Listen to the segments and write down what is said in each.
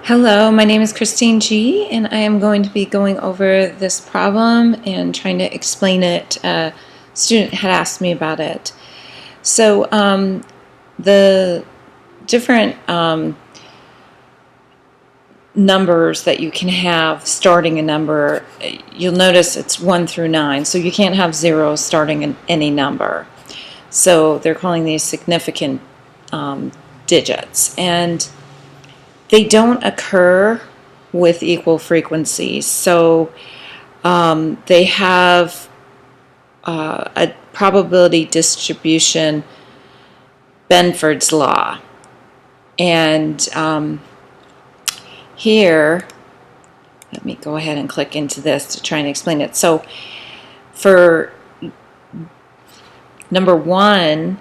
Hello, my name is Christine G, and I am going to be going over this problem and trying to explain it. A student had asked me about it. So the different numbers that you can have starting a number, you'll notice it's 1 through 9, so you can't have 0 starting in any number. So they're calling these significant digits, and they don't occur with equal frequencies. So they have a probability distribution, Benford's law. And here, let me go ahead and click into this to try and explain it. So for number 1,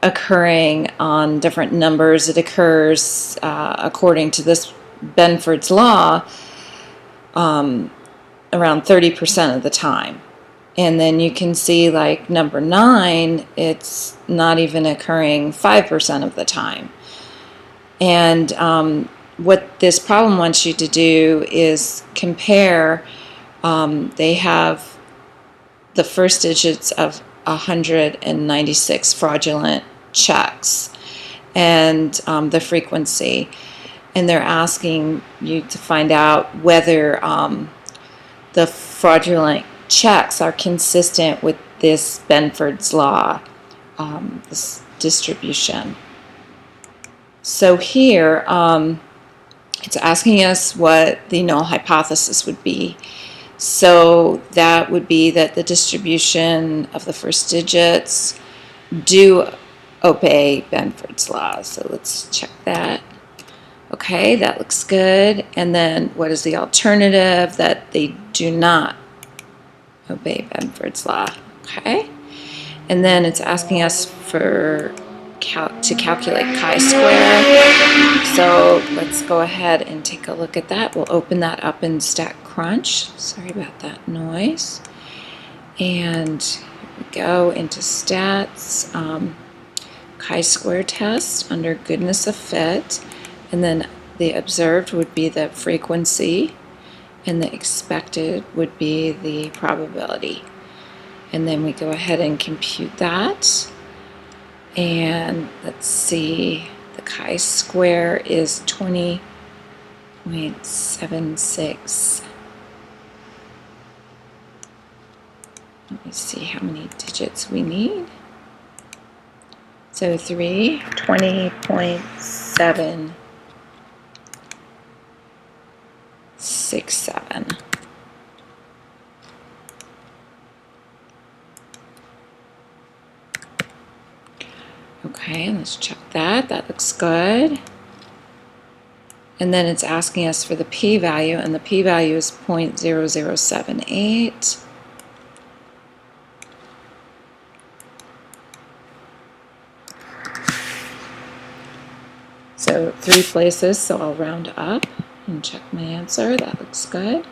occurring on different numbers, it occurs according to this Benford's law around 30% of the time. And then you can see, like, number 9, it's not even occurring 5% of the time. And what this problem wants you to do is compare, they have the first digits of 196 fraudulent checks and the frequency, and they're asking you to find out whether the fraudulent checks are consistent with this Benford's law, this distribution. So here it's asking us what the null hypothesis would be. So that would be that the distribution of the first digits do obey Benford's law. So let's check that. Okay, that looks good. And then what is the alternative? That they do not obey Benford's law. Okay, and then it's asking us to calculate chi-square. So let's go ahead and take a look at that. We'll open that up in StatCrunch. Sorry about that noise. And here we go into stats, chi-square test under goodness of fit. And then the observed would be the frequency, and the expected would be the probability. And then we go ahead and compute that. And let's see, the chi-square is 20.76. Let me see how many digits we need. So 20.767. Okay, let's check that. That looks good. And then it's asking us for the p-value, and the p-value is 0.0078. So 3 places, so I'll round up and check my answer. That looks good.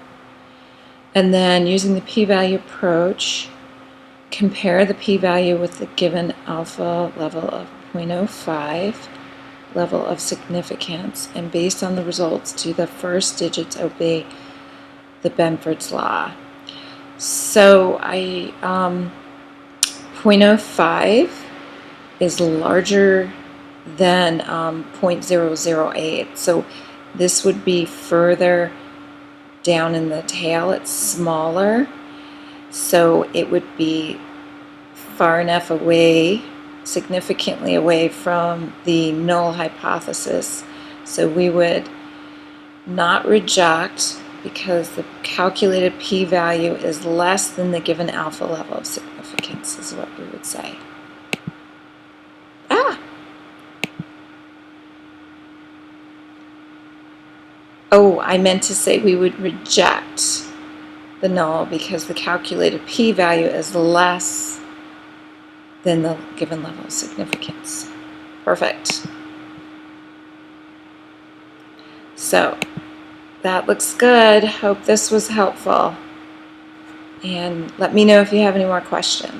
And then using the p-value approach, compare the p-value with the given alpha level of 0.05, level of significance, and based on the results, do the first digits obey the Benford's law? So 0.05 is larger than 0.008, so this would be further down in the tail. It's smaller, so it would be far enough away, significantly away from the null hypothesis. So we would not reject because the calculated p-value is less than the given alpha level of significance, is what we would say. Oh, I meant to say we would reject the null because the calculated p-value is less than the given level of significance. Perfect. So that looks good. Hope this was helpful. And let me know if you have any more questions.